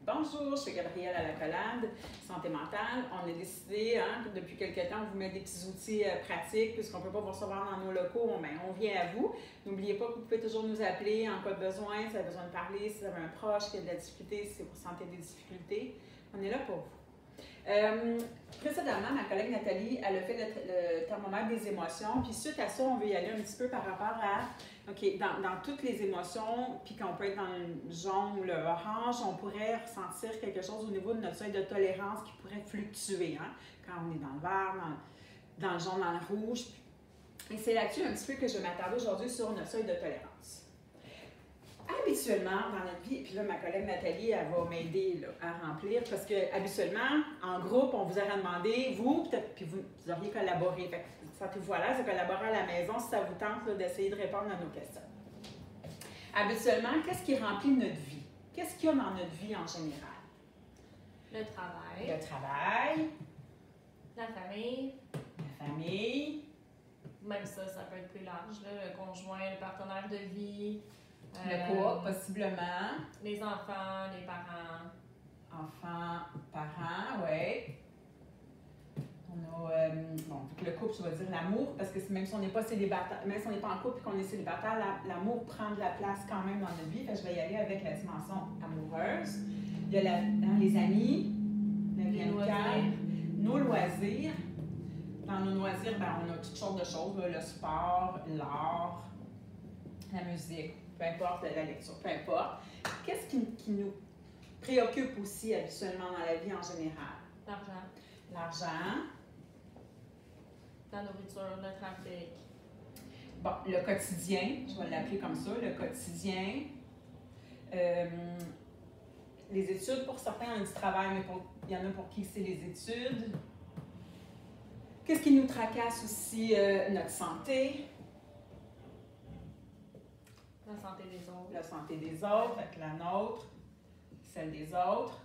Bonjour, je suis Gabrielle à la Collade, Santé mentale. On a décidé, depuis quelques temps, de vous mettre des petits outils pratiques, puisqu'on ne peut pas vous recevoir dans nos locaux, on vient à vous. N'oubliez pas que vous pouvez toujours nous appeler en cas de besoin, si vous avez besoin de parler, si vous avez un proche qui a de la difficulté, si vous ressentez des difficultés. On est là pour vous. Précédemment, ma collègue Nathalie, elle a fait le thermomètre des émotions, puis suite à ça, on veut y aller un petit peu par rapport à, OK, dans toutes les émotions, puis qu'on peut être dans le jaune ou le orange, on pourrait ressentir quelque chose au niveau de notre seuil de tolérance qui pourrait fluctuer, quand on est dans le vert, dans le jaune, dans le rouge. Et c'est là-dessus un petit peu que je vais m'attarder aujourd'hui sur notre seuil de tolérance. Habituellement, dans notre vie, puis là, ma collègue Nathalie, elle va m'aider à remplir, parce que habituellement, en groupe, on vous aurait demandé, vous, peut-être, puis vous auriez collaboré. Fait que, sentez-vous à l'aise de collaborer à la maison si ça vous tente d'essayer de répondre à nos questions. Habituellement, qu'est-ce qui remplit notre vie? Qu'est-ce qu'il y a dans notre vie en général? Le travail. Le travail. La famille. La famille. Même ça peut être plus large, là, le conjoint, le partenaire de vie. Le couple, possiblement. Les enfants, les parents. Enfants, parents, oui. On a, le couple, je vais dire l'amour, parce que même si on n'est pas célibataire, même si on n'est pas en couple et qu'on est célibataire, l'amour prend de la place quand même dans notre vie. Fait que je vais y aller avec la dimension amoureuse. Il y a les amis, la vie amicale, nos loisirs. Dans nos loisirs, on a toutes sortes de choses, le sport, l'art, la musique. Peu importe, la lecture, peu importe. Qu'est-ce qui nous préoccupe aussi habituellement dans la vie en général? L'argent. L'argent. La nourriture, le trafic. Bon, le quotidien, je vais l'appeler comme ça, le quotidien. Les études, pour certains, ont du travail, mais il y en a pour qui c'est les études. Qu'est-ce qui nous tracasse aussi? Notre santé. La santé des autres. La santé des autres, avec la nôtre, celle des autres.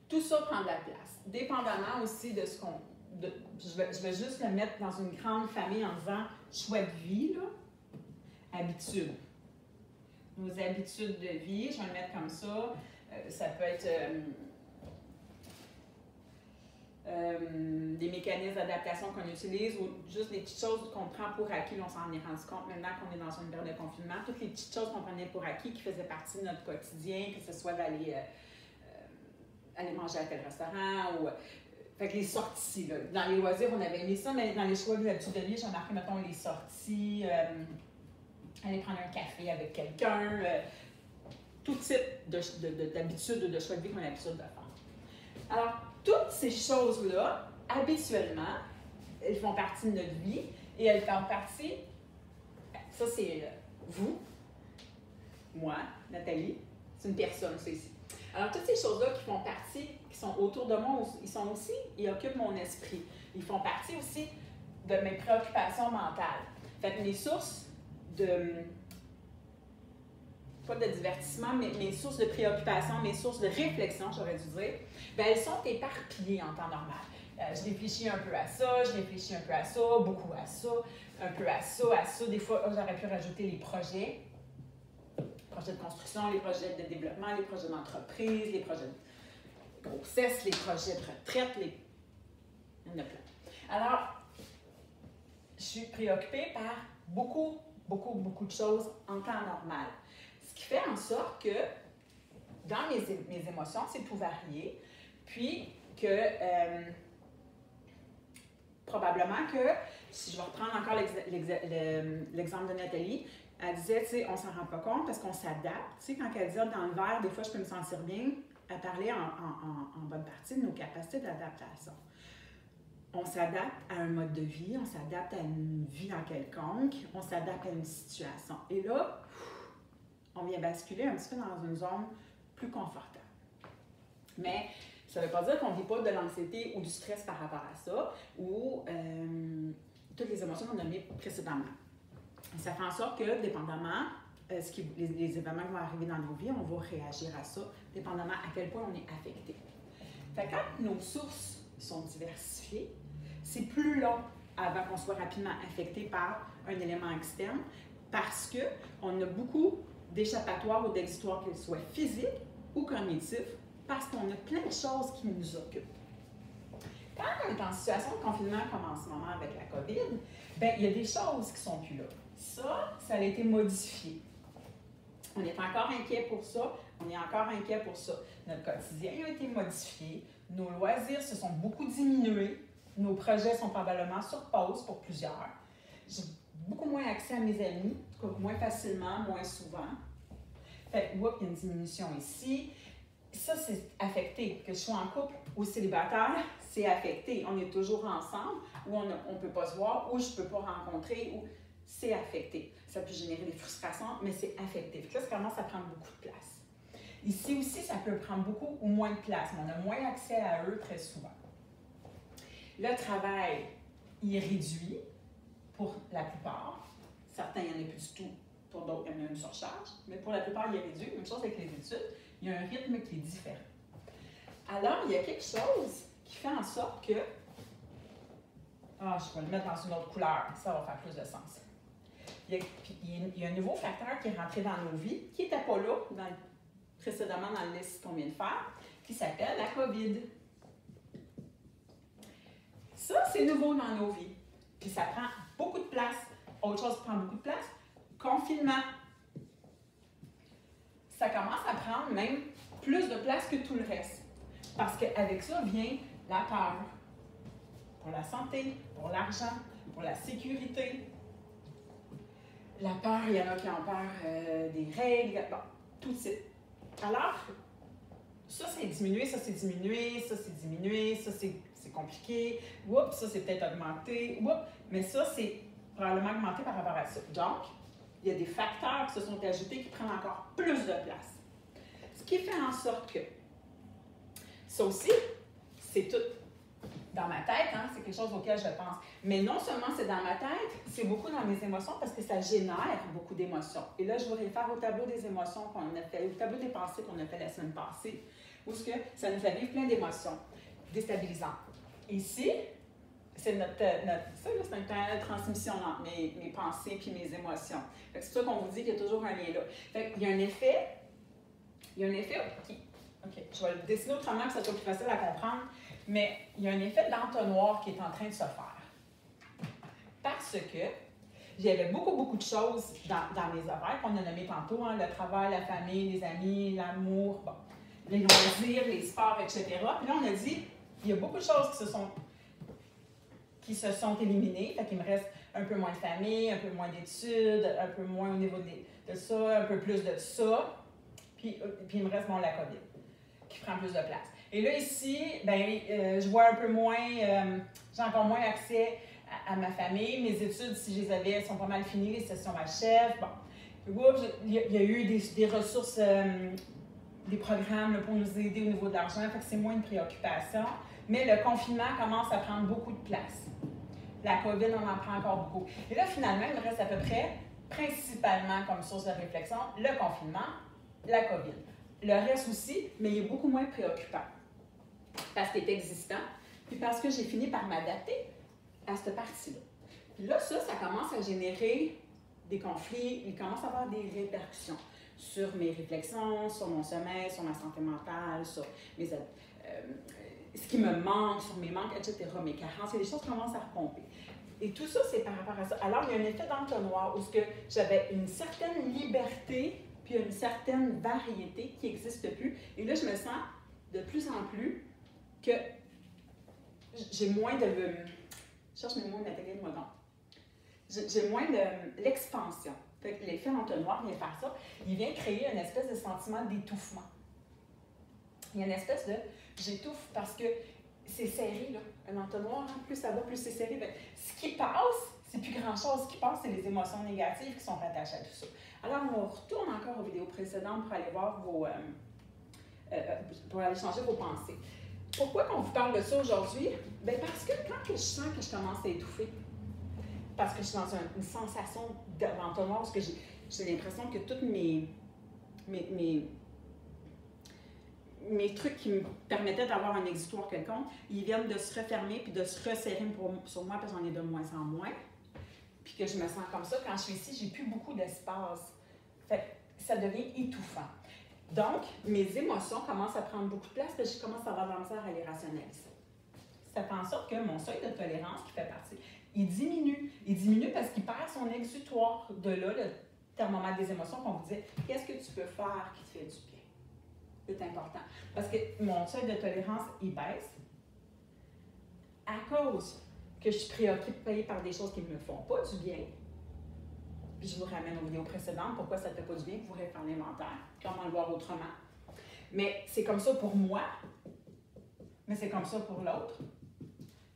Tout ça prend de la place. Dépendamment aussi de ce qu'on... Je vais juste le mettre dans une grande famille en disant choix de vie, là, habitudes. Nos habitudes de vie, je vais le mettre comme ça. Ça peut être... des mécanismes d'adaptation qu'on utilise ou juste des petites choses qu'on prend pour acquis, on s'en est rendu compte maintenant qu'on est dans une période de confinement, toutes les petites choses qu'on prenait pour acquis qui faisaient partie de notre quotidien, que ce soit d'aller aller manger à tel restaurant ou fait que les sorties, là. Dans les loisirs, on avait aimé ça, mais dans les choix des habitudes de vie, j'ai remarqué, mettons, les sorties, aller prendre un café avec quelqu'un, tout type d'habitudes ou de choix de vie qu'on a l'habitude de faire. Alors, toutes ces choses-là, habituellement, elles font partie de notre vie et elles font partie, ça c'est vous, moi, Nathalie, c'est une personne, ça ici. Alors, toutes ces choses-là qui font partie, qui sont autour de moi, ils occupent mon esprit. Ils font partie aussi de mes préoccupations mentales. Fait que mes sources pas de divertissement, mais mes sources de préoccupation, mes sources de réflexion, j'aurais dû dire, elles sont éparpillées en temps normal. Je réfléchis un peu à ça, je réfléchis un peu à ça, beaucoup à ça, un peu à ça. Des fois, j'aurais pu rajouter les projets de construction, les projets de développement, les projets d'entreprise, les projets de grossesse, les projets de retraite, il y en a plein. Alors, je suis préoccupée par beaucoup de choses en temps normal. Ce qui fait en sorte que dans mes émotions, c'est tout varié, puis que probablement que, si je vais reprendre encore l'exemple de Nathalie, elle disait, tu sais, on s'en rend pas compte parce qu'on s'adapte. Tu sais, quand elle disait dans le verre, des fois, je peux me sentir bien, elle parlait en bonne partie de nos capacités d'adaptation. On s'adapte à un mode de vie, on s'adapte à une vie en quelconque, on s'adapte à une situation. Et là, on vient basculer un petit peu dans une zone plus confortable. Mais ça ne veut pas dire qu'on ne vit pas de l'anxiété ou du stress par rapport à ça, ou toutes les émotions qu'on a nommées précédemment. Ça fait en sorte que, dépendamment les événements qui vont arriver dans nos vies, on va réagir à ça, dépendamment à quel point on est affecté. Fait que quand nos sources sont diversifiées, c'est plus long avant qu'on soit rapidement affecté par un élément externe parce qu'on a beaucoup d'échappatoire ou d'exutoire, qu'il soit physique ou cognitif, parce qu'on a plein de choses qui nous occupent. Quand on est en situation de confinement, comme en ce moment avec la COVID, bien, il y a des choses qui ne sont plus là. Ça a été modifié. On est encore inquiet pour ça, on est encore inquiet pour ça. Notre quotidien a été modifié, nos loisirs se sont beaucoup diminués, nos projets sont probablement sur pause pour plusieurs. J'ai beaucoup moins accès à mes amis, en tout cas moins facilement, moins souvent. Fait que, il y a une diminution ici. Ça, c'est affecté. Que je sois en couple ou célibataire, c'est affecté. On est toujours ensemble, ou on ne peut pas se voir, ou je ne peux pas rencontrer, ou c'est affecté. Ça peut générer des frustrations, mais c'est affecté. Fait que là, ça commence à prendre beaucoup de place. Ici aussi, ça peut prendre beaucoup ou moins de place, mais on a moins accès à eux très souvent. Le travail, il est réduit pour la plupart. Certains, il n'y en a plus du tout. Pour d'autres, il y en a une surcharge. Mais pour la plupart, il est réduit. Même chose avec les études. Il y a un rythme qui est différent. Alors, il y a quelque chose qui fait en sorte que... je vais le mettre dans une autre couleur. Ça va faire plus de sens. Il y a un nouveau facteur qui est rentré dans nos vies, qui n'était pas là précédemment dans la liste qu'on vient de faire, qui s'appelle la COVID. Ça, c'est nouveau dans nos vies. Puis ça prend beaucoup de place. Autre chose qui prend beaucoup de place, confinement. Ça commence à prendre même plus de place que tout le reste. Parce qu'avec ça vient la peur. Pour la santé, pour l'argent, pour la sécurité. La peur, il y en a qui ont peur des règles, bon, tout ça. Alors, ça c'est diminué, ça c'est diminué, ça c'est diminué, ça c'est compliqué, oups, ça c'est peut-être augmenté, oups, mais ça c'est probablement augmenté par rapport à ça. Donc, il y a des facteurs qui se sont ajoutés qui prennent encore plus de place. Ce qui fait en sorte que, ça aussi, c'est tout dans ma tête, hein, c'est quelque chose auquel je pense. Mais non seulement c'est dans ma tête, c'est beaucoup dans mes émotions parce que ça génère beaucoup d'émotions. Et là, je vous réfère au tableau des émotions qu'on a fait, au tableau des pensées qu'on a fait la semaine passée, où ce que ça nous fait vivre plein d'émotions déstabilisantes. Ici, c'est notre c'est un canal de transmission entre mes pensées et mes émotions. C'est pour ça qu'on vous dit qu'il y a toujours un lien là. Fait qu'il y a un effet, qui... OK, je vais le dessiner autrement que ça soit plus facile à comprendre. Mais il y a un effet d'entonnoir qui est en train de se faire. Parce que j'avais beaucoup de choses dans mes horaires qu'on a nommées tantôt, hein, le travail, la famille, les amis, l'amour, bon, les loisirs, les sports, etc. Puis là, on a dit, il y a beaucoup de choses qui se sont éliminées. Fait qu'il me reste un peu moins de famille, un peu moins d'études, un peu moins au niveau de ça, un peu plus de ça. Puis il me reste, la COVID, qui prend plus de place. Et là, ici, je vois un peu moins, j'ai encore moins accès à ma famille. Mes études, si je les avais, sont pas mal finies, les sessions m'achèvent. Bon, il y a eu des ressources, des programmes là, pour nous aider au niveau de l'argent, fait que c'est moins une préoccupation. Mais le confinement commence à prendre beaucoup de place. La COVID, on en prend encore beaucoup. Et là, finalement, il me reste à peu près, principalement comme source de réflexion, le confinement, la COVID. Le reste aussi, mais il est beaucoup moins préoccupant. Parce qu'il est existant, puis parce que j'ai fini par m'adapter à cette partie-là. Puis là, ça commence à générer des conflits, il commence à avoir des répercussions sur mes réflexions, sur mon sommeil, sur ma santé mentale, sur ce qui me manque, sur mes manques, etc., mes carences, et les choses commencent à repomper. Et tout ça, c'est par rapport à ça. Alors, il y a un effet d'entonnoir où j'avais une certaine liberté, puis une certaine variété qui n'existe plus. Et là, je me sens de plus en plus que j'ai moins de... Je cherche mes mots, Nathalie, moi non. J'ai moins de l'expansion. Fait que l'effet entonnoir vient faire ça. Il vient créer une espèce de sentiment d'étouffement. Il y a une espèce de... J'étouffe parce que c'est serré, là. Un entonnoir, hein, plus ça va, plus c'est serré. Fait, ce qui passe, c'est plus grand-chose. Ce qui passe, c'est les émotions négatives qui sont rattachées à tout ça. Alors, on retourne encore aux vidéos précédentes pour aller voir pour aller changer vos pensées. Pourquoi qu'on vous parle de ça aujourd'hui? Bien parce que quand je sens que je commence à étouffer, parce que je suis dans une sensation d'entonnoir, parce que j'ai l'impression que tous mes trucs qui me permettaient d'avoir un exutoire quelconque, ils viennent de se refermer puis de se resserrer sur moi parce que j'en ai de moins en moins. Puis que je me sens comme ça. Quand je suis ici, j'ai plus beaucoup d'espace. Fait ça devient étouffant. Donc, mes émotions commencent à prendre beaucoup de place et je commence à avoir de la misère à les rationaliser. Ça fait en sorte que mon seuil de tolérance qui fait partie, il diminue. Il diminue parce qu'il perd son exutoire. De là, le thermomètre des émotions qu'on vous dit, qu'est-ce que tu peux faire qui te fait du bien? C'est important. Parce que mon seuil de tolérance, il baisse à cause que je suis préoccupée par des choses qui ne me font pas du bien. Puis je vous ramène aux vidéos précédentes, pourquoi ça ne te fait pas du bien, vous pourrez faire l'inventaire, comment le voir autrement. Mais c'est comme ça pour moi, mais c'est comme ça pour l'autre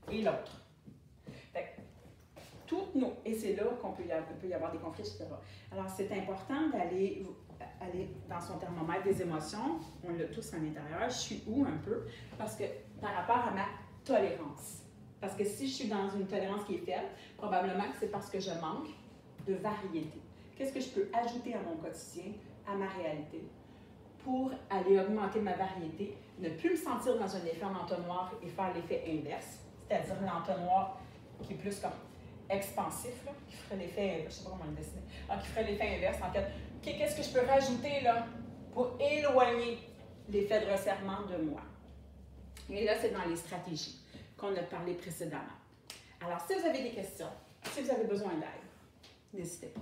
et l'autre. Et c'est là qu'on peut y avoir des conflits, etc. Alors, c'est important d'aller dans son thermomètre des émotions. On l'a tous à l'intérieur. Je suis où un peu? Parce que par rapport à ma tolérance. Parce que si je suis dans une tolérance qui est faible, probablement que c'est parce que je manque de variété. Qu'est-ce que je peux ajouter à mon quotidien, à ma réalité, pour aller augmenter ma variété, ne plus me sentir dans un effet en entonnoir et faire l'effet inverse, c'est-à-dire l'entonnoir qui est plus comme expansif, là, qui ferait l'effet, je ne sais pas comment le dessiner, qui ferait l'effet inverse, en fait. Qu'est-ce que je peux rajouter là pour éloigner l'effet de resserrement de moi? Et là, c'est dans les stratégies qu'on a parlé précédemment. Alors, si vous avez des questions, si vous avez besoin d'aide, n'hésitez pas.